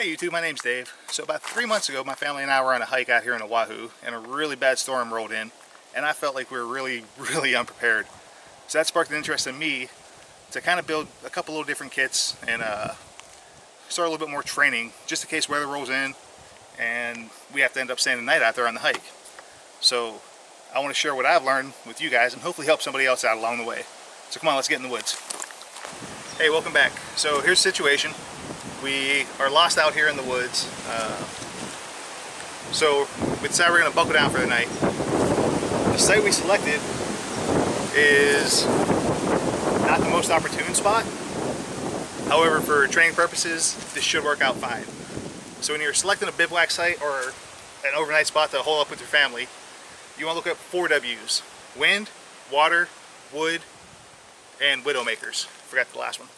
Hey YouTube, my name's Dave. So about 3 months ago, my family and I were on a hike out here in Oahu, and a really bad storm rolled in, and I felt like we were really unprepared. So that sparked an interest in me to kind of build a couple little different kits and start a little bit more training, just in case weather rolls in and we have to end up staying the night out there on the hike. So I want to share what I've learned with you guys and hopefully help somebody else out along the way. So come on, let's get in the woods. Hey, welcome back. So here's the situation. We are lost out here in the woods, so we decided we're going to buckle down for the night. The site we selected is not the most opportune spot. However, for training purposes, this should work out fine. So when you're selecting a bivouac site or an overnight spot to hole up with your family, you want to look at 4 W's: wind, water, wood, and widowmakers. Forgot the last one.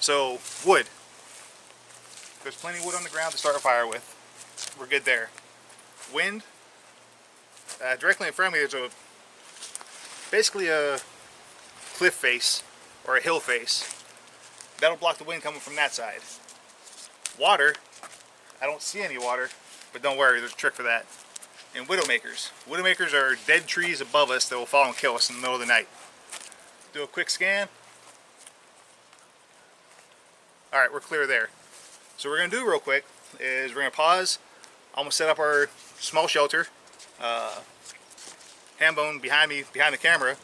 So wood. There's plenty of wood on the ground to start a fire with. We're good there. Wind. Directly in front of me there's basically a cliff face or a hill face. That'll block the wind coming from that side. Water. I don't see any water, but don't worry, there's a trick for that. And widowmakers. Widowmakers are dead trees above us that will fall and kill us in the middle of the night. Do a quick scan. Alright, we're clear there. So what we're going to do real quick is we're going to pause. I'm going to set up our small shelter. Hambone behind me, behind the camera,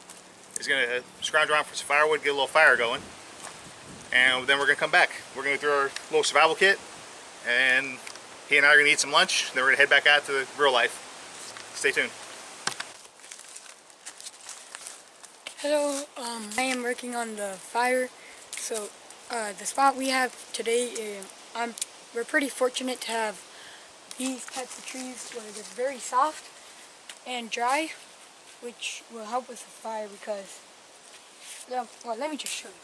is going to scrounge around for some firewood, get a little fire going. And then we're going to come back. We're going to go through our little survival kit. And he and I are going to eat some lunch. Then we're going to head back out to real life. Stay tuned. Hello, I am working on the fire. So the spot we have today, we're pretty fortunate to have these types of trees where they're very soft and dry, which will help with the fire because, well, let me just show you.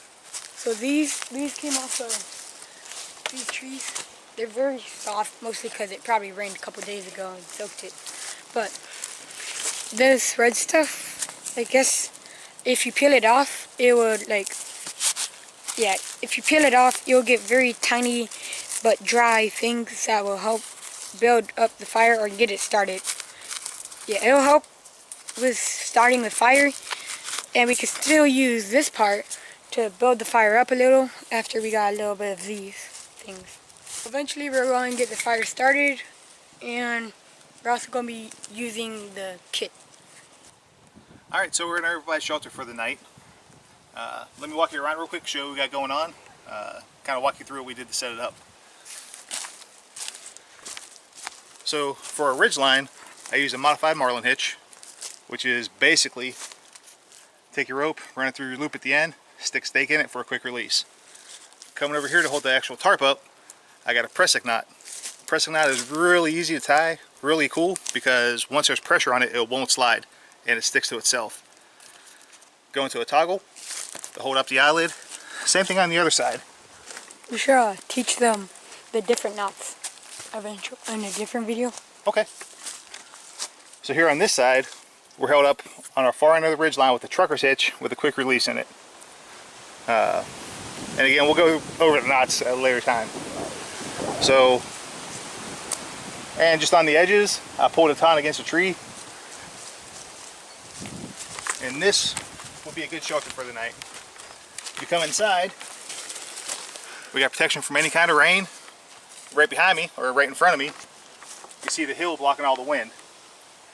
So these came off of these trees. They're very soft, mostly because it probably rained a couple days ago and soaked it. But this red stuff, I guess, if you peel it off, it would if you peel it off, you'll get very tiny but dry things that will help build up the fire or get it started. Yeah, it'll help with starting the fire, and we can still use this part to build the fire up a little after we got a little bit of these things. Eventually we're going to get the fire started, and we're also going to be using the kit. Alright, so we're in our everybody's shelter for the night. Let me walk you around real quick, show you what we got going on. Kind of walk you through what we did to set it up. So for a ridgeline, I use a modified marlin hitch, which is basically take your rope, run it through your loop at the end, stick stake in it for a quick release. Coming over here to hold the actual tarp up, I got a pressing knot. Pressing knot is really easy to tie, really cool, because once there's pressure on it, it won't slide and it sticks to itself. Go into a toggle to hold up the eyelid. Same thing on the other side. We should teach them the different knots eventually in a different video. Okay. So here on this side, we're held up on our far end of the ridge line with a trucker's hitch with a quick release in it. And again, we'll go over the knots at a later time. So, and just on the edges, I pulled a ton against a tree. And this will be a good shelter for the night. If you come inside, we got protection from any kind of rain. Right behind me, or right in front of me, you see the hill blocking all the wind.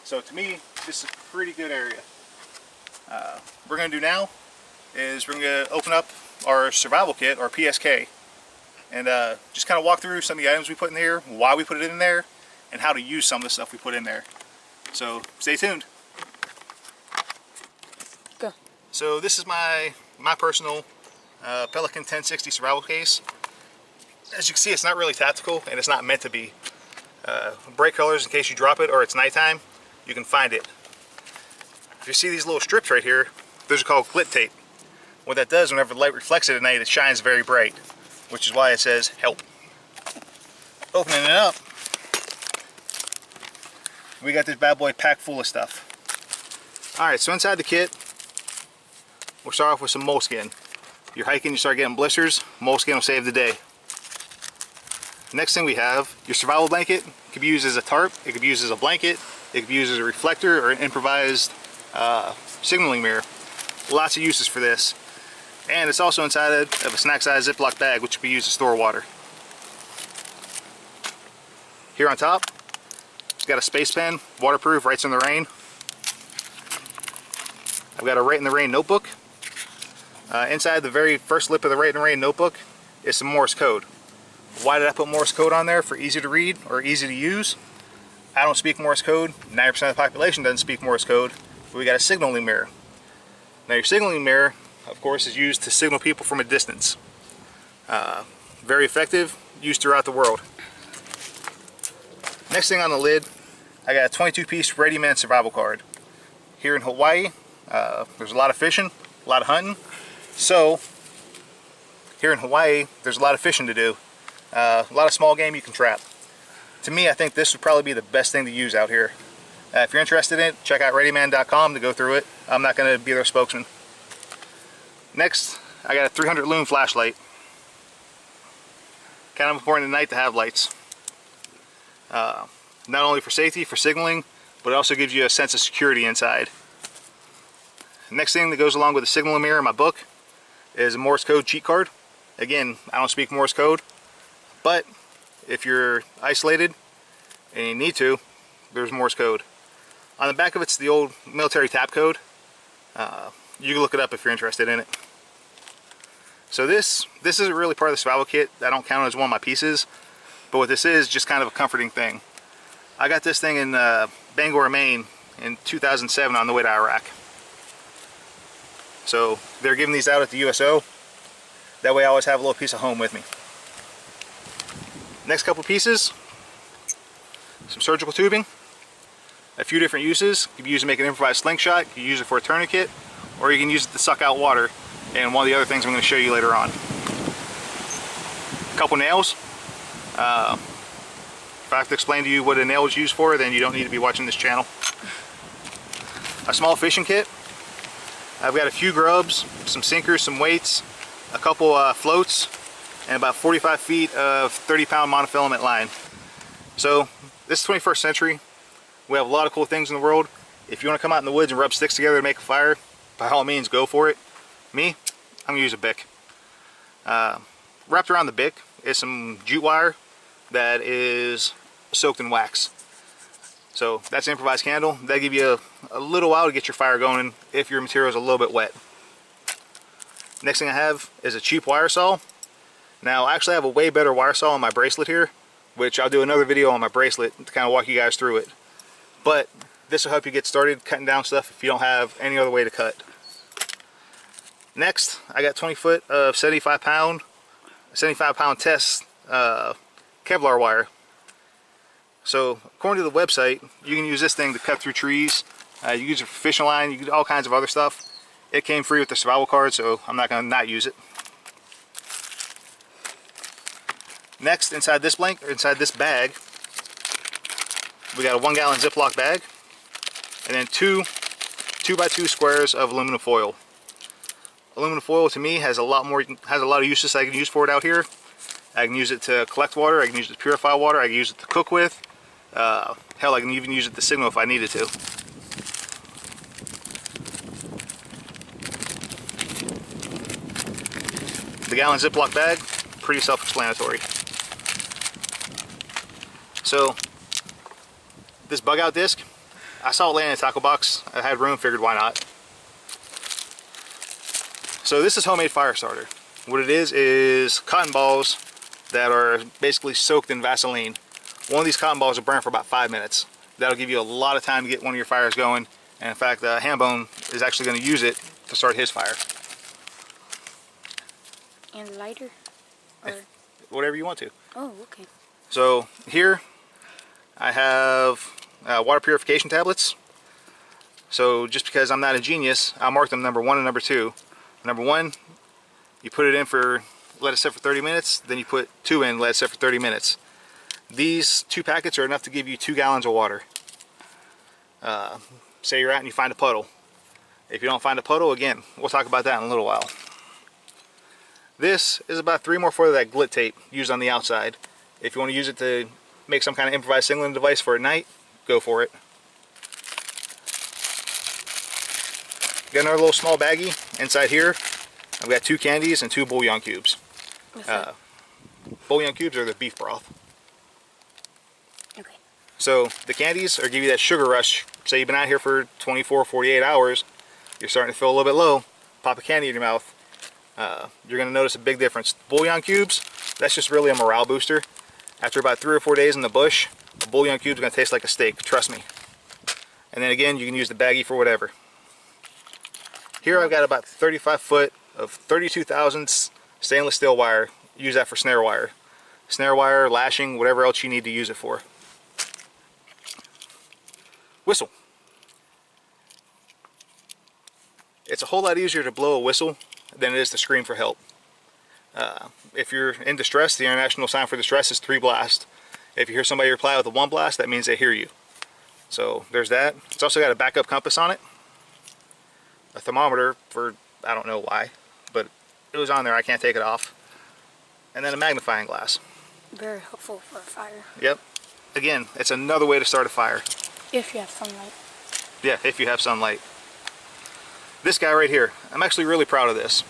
So to me, this is a pretty good area. What we're going to do now is we're going to open up our survival kit, or PSK, and just kind of walk through some of the items we put in there, why we put it in there, and how to use some of the stuff we put in there. So stay tuned. Go. So this is my personal Pelican 1060 survival case. As you can see, it's not really tactical, and it's not meant to be. Bright colors in case you drop it or it's nighttime, you can find it. If you see these little strips right here, those are called glit tape. What that does, whenever the light reflects it at night, it shines very bright, which is why it says help. Opening it up, we got this bad boy packed full of stuff. Alright, so inside the kit, we'll start off with some moleskin. If you're hiking, you start getting blisters, moleskin will save the day. Next thing we have your survival blanket. It could be used as a tarp, it could be used as a blanket, it could be used as a reflector or an improvised signaling mirror. Lots of uses for this. And it's also inside of a snack size Ziploc bag, which can be used to store water. Here on top, it's got a space pen, waterproof, writes in the rain. I've got a Write in the Rain notebook. Inside the very first lip of the Write in the Rain notebook is some Morse code. Why did I put Morse code on there? For easy to read or easy to use. I don't speak Morse code. 90% of the population doesn't speak Morse code. But we got a signaling mirror. Now your signaling mirror, of course, is used to signal people from a distance. Very effective, used throughout the world. Next thing on the lid, I got a 22-piece Ready-Man survival card. Here in Hawaii, there's a lot of fishing, a lot of hunting. So, here in Hawaii, there's a lot of fishing to do. A lot of small game you can trap. To me, I think this would probably be the best thing to use out here. If you're interested in it, check out readyman.com to go through it. I'm not going to be their spokesman. Next, I got a 300 lumen flashlight. Kind of important at night to have lights. Not only for safety, for signaling, but it also gives you a sense of security inside. Next thing that goes along with the signaling mirror in my book is a Morse code cheat card. Again, I don't speak Morse code, but if you're isolated and you need to, there's Morse code. On the back of it's the old military tap code. You can look it up if you're interested in it. So this isn't really part of the survival kit. I don't count it as one of my pieces, but what this is just kind of a comforting thing. I got this thing in Bangor, Maine in 2007 on the way to Iraq. So they're giving these out at the USO. That way I always have a little piece of home with me. Next couple pieces, some surgical tubing, a few different uses. You can use it to make an improvised slingshot, you can use it for a tourniquet, or you can use it to suck out water, and one of the other things I'm going to show you later on. A couple nails. If I have to explain to you what a nail is used for, then you don't need to be watching this channel. A small fishing kit. I've got a few grubs, some sinkers, some weights, a couple floats, and about 45 feet of 30-pound monofilament line. So this is 21st century. We have a lot of cool things in the world. If you want to come out in the woods and rub sticks together to make a fire, by all means go for it. Me, I'm going to use a Bic. Wrapped around the Bic is some jute wire that is soaked in wax. So that's an improvised candle. That'll give you a little while to get your fire going if your material is a little bit wet. Next thing I have is a cheap wire saw. Now I actually have a way better wire saw on my bracelet here, which I'll do another video on my bracelet to kind of walk you guys through it. But this will help you get started cutting down stuff if you don't have any other way to cut. Next, I got 20 foot of 75 pound test Kevlar wire. So according to the website, you can use this thing to cut through trees. You can use it for fishing line, you can do all kinds of other stuff. It came free with the survival card, so I'm not going to not use it. Next, inside this bag, we got a 1 gallon Ziploc bag, and then two 2x2 squares of aluminum foil. Aluminum foil to me has a lot of uses I can use for it out here. I can use it to collect water, I can use it to purify water, I can use it to cook with. Hell, I can even use it to signal if I needed to. The gallon Ziploc bag, pretty self-explanatory. So, this bug out disc, I saw it laying in a tackle box. I had room, figured why not. So this is homemade fire starter. What it is cotton balls that are basically soaked in Vaseline. One of these cotton balls will burn for about 5 minutes. That'll give you a lot of time to get one of your fires going. And in fact, Hambone is actually going to use it to start his fire. And lighter? Or... whatever you want to. Oh, okay. So here I have water purification tablets. So just because I'm not a genius, I'll mark them number 1 and number 2. Number 1, you put it in for, let it sit for 30 minutes, then you put 2 in, let it sit for 30 minutes. These 2 packets are enough to give you 2 gallons of water. Say you're out and you find a puddle. If you don't find a puddle, again, we'll talk about that in a little while. This is about 3 more foot of that glit tape used on the outside. If you want to use it to make some kind of improvised signaling device for a night, go for it. Got another little small baggie inside here. I've got 2 candies and 2 bouillon cubes. Bouillon cubes are the beef broth. Okay. So the candies are give you that sugar rush. Say you've been out here for 24, 48 hours, you're starting to feel a little bit low, pop a candy in your mouth. You're going to notice a big difference. Bouillon cubes, that's just really a morale booster. After about 3 or 4 days in the bush, a bouillon cube is going to taste like a steak, trust me. And then again, you can use the baggie for whatever. Here I've got about 35 foot of 32 thousandths stainless steel wire. Use that for snare wire. Snare wire, lashing, whatever else you need to use it for. Whistle. It's a whole lot easier to blow a whistle than it is to scream for help. If you're in distress, the international sign for distress is 3 blast. If you hear somebody reply with a 1 blast, that means they hear you. So there's that. It's also got a backup compass on it. A thermometer for, I don't know why, but it was on there, I can't take it off. And then a magnifying glass. Very helpful for a fire. Yep. Again, it's another way to start a fire. If you have sunlight. Yeah, if you have sunlight. This guy right here, I'm actually really proud of this.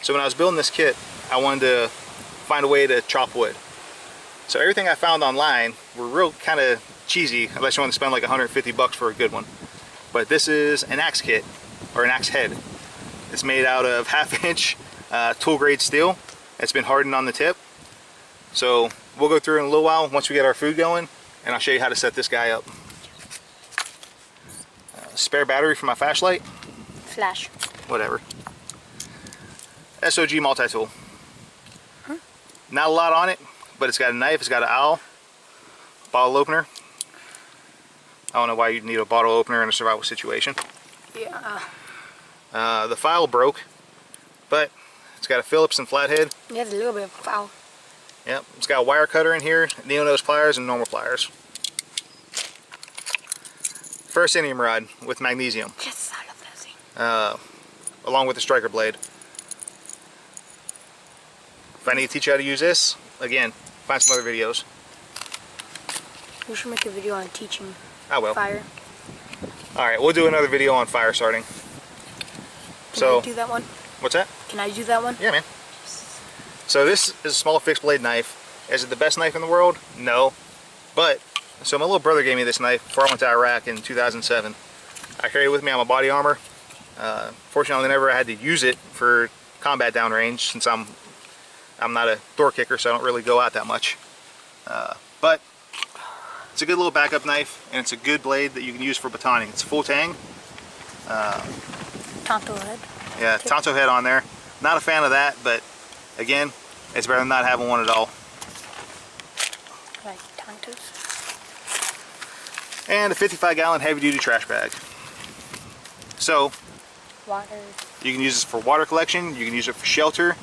So when I was building this kit, I wanted to find a way to chop wood. So everything I found online were real kind of cheesy, unless you want to spend like 150 bucks for a good one. But this is an axe kit, or an axe head. It's made out of 1/2 inch tool grade steel. It's been hardened on the tip. So we'll go through in a little while once we get our food going, and I'll show you how to set this guy up. Spare battery for my flashlight. Flash. Whatever. SOG multi-tool. Not a lot on it, but it's got a knife, it's got an owl, bottle opener. I don't know why you'd need a bottle opener in a survival situation. Yeah. The file broke, but it's got a Phillips and flathead. It has a little bit of a file. Yep, it's got a wire cutter in here, neo-nose pliers, and normal pliers. Ferrocenium rod with magnesium. Yes, I love that thing. Along with the striker blade. If I need to teach you how to use this, again, find some other videos. We should make a video on teaching I will. fire. Alright, we'll do another video on fire starting. Can I do that one? What's that? Can I do that one? Yeah, man. So this is a small fixed blade knife. Is it the best knife in the world? No. But, so my little brother gave me this knife before I went to Iraq in 2007. I carry it with me on my body armor. Fortunately, I never had to use it for combat downrange since I'm not a door kicker, so I don't really go out that much. But it's a good little backup knife, and it's a good blade that you can use for batoning. It's full tang. Tonto head. Yeah, Tonto head on there. Not a fan of that, but again, it's better than not having one at all. I like Tontos. And a 55-gallon heavy-duty trash bag. So, Water. you can use this for water collection, you can use it for shelter,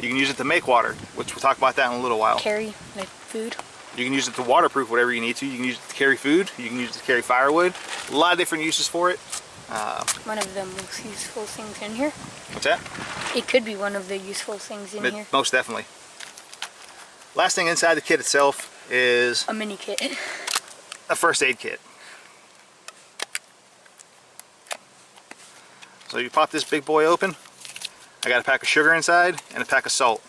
you can use it to make water, which we'll talk about that in a little while. Carry, like food. You can use it to waterproof whatever you need to. You can use it to carry food, you can use it to carry firewood. A lot of different uses for it. One of the most useful things in here. What's that? It could be one of the useful things in here. Most definitely. Last thing inside the kit itself is A mini kit. a first aid kit. So you pop this big boy open. I got a pack of sugar inside and a pack of salt.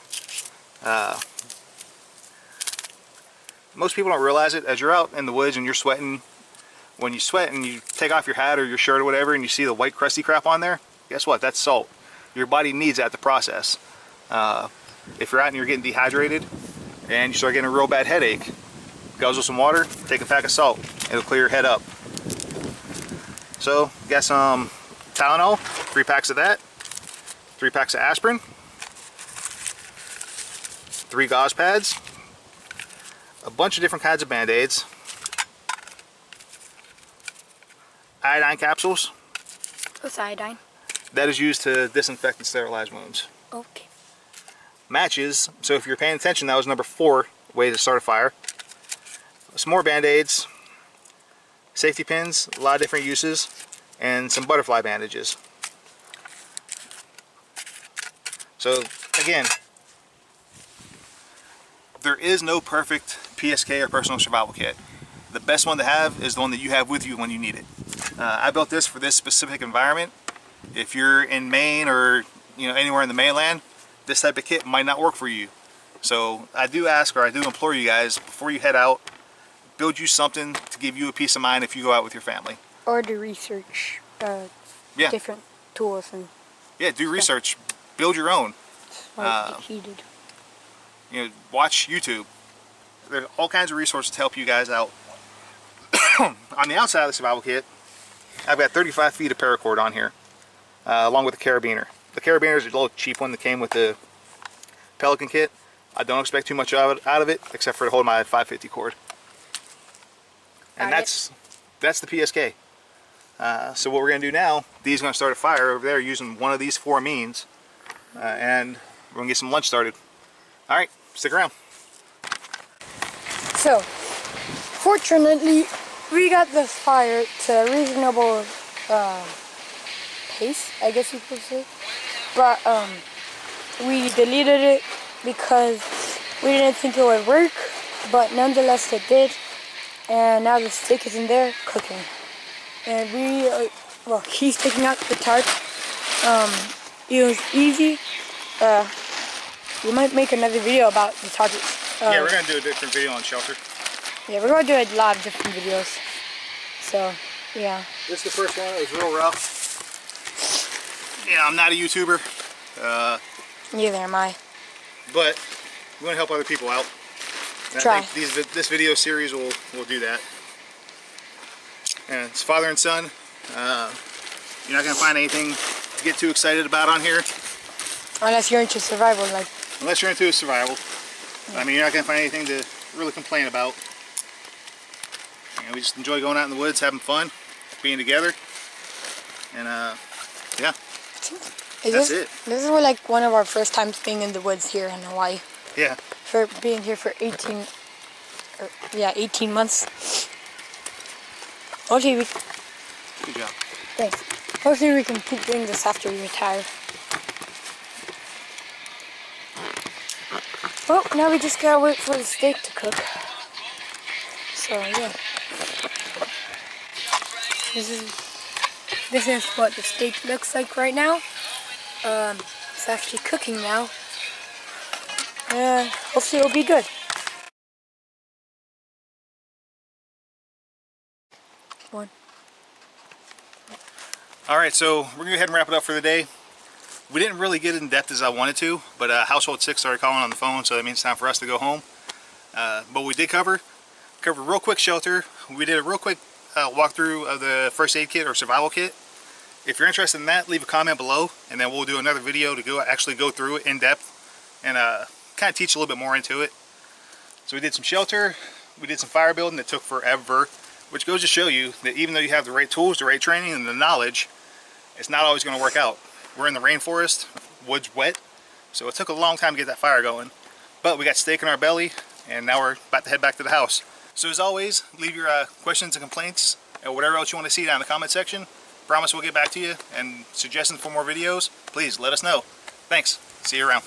Most people don't realize it. As you're out in the woods and you're sweating, when you sweat and you take off your hat or your shirt or whatever and you see the white crusty crap on there, guess what? That's salt. Your body needs that to process. If you're out and you're getting dehydrated and you start getting a real bad headache, guzzle some water, take a pack of salt. It'll clear your head up. So, got some Tylenol, 3 packs of that, 3 packs of aspirin, 3 gauze pads, a bunch of different kinds of band-aids, iodine capsules. What's iodine? That is used to disinfect and sterilize wounds. Okay. Matches, so if you're paying attention, that was number 4 way to start a fire. Some more band-aids, safety pins, a lot of different uses, and some butterfly bandages. So again, there is no perfect PSK or personal survival kit. The best one to have is the one that you have with you when you need it. I built this for this specific environment. If you're in Maine or anywhere in the mainland, this type of kit might not work for you. So I do ask, or I do implore you guys, before you head out, build you something to give you a peace of mind if you go out with your family. Or do research different tools and do research. Build your own. heated. Watch YouTube. There's all kinds of resources to help you guys out. On the outside of the survival kit, I've got 35 feet of paracord on here, along with the carabiner. The carabiner is a little cheap one that came with the Pelican kit. I don't expect too much out of it, except for to hold my 550 cord. And that's the PSK. So what we're going to do now, Dee's going to start a fire over there using one of these 4 means, and we're going to get some lunch started. Alright, stick around. So, fortunately, we got this fire to a reasonable pace, I guess you could say. But we deleted it because we didn't think it would work, but nonetheless it did. And now the steak is in there cooking. And he's taking out the tarp. It was easy. We might make another video about the targets. Yeah, we're going to do a different video on shelter. Yeah, we're going to do a lot of different videos. So, yeah. This is the first one. It was real rough. Yeah, I'm not a YouTuber. Neither am I. But we want to help other people out. And Try. I think this video series will do that. And it's father and son. You're not going to find anything to get too excited about on here. Unless you're into survival, like. Unless you're into survival. I mean, you're not going to find anything to really complain about. We just enjoy going out in the woods, having fun, being together, and yeah, that's it. This is like one of our first times being in the woods here in Hawaii. Yeah. For being here for 18 months. Hopefully we. Good job. Thanks. Hopefully we can keep doing this after we retire. Well, now we just gotta wait for the steak to cook. So yeah. This is what the steak looks like right now. It's actually cooking now. Hopefully it'll be good. Alright, so we're going to go ahead and wrap it up for the day. We didn't really get in depth as I wanted to, but Household 6 started calling on the phone, so that means it's time for us to go home. But we did cover a real quick shelter. We did a real quick walkthrough of the first aid kit or survival kit. If you're interested in that, leave a comment below, and then we'll do another video to actually go through it in depth and kind of teach a little bit more into it. So we did some shelter, we did some fire building that took forever, which goes to show you that even though you have the right tools, the right training, and the knowledge, it's not always going to work out. We're in the rainforest, wood's wet, so it took a long time to get that fire going. But we got steak in our belly, and now we're about to head back to the house. So as always, leave your questions and complaints, and whatever else you want to see down in the comment section. Promise we'll get back to you, and suggestions for more videos, please let us know. Thanks. See you around.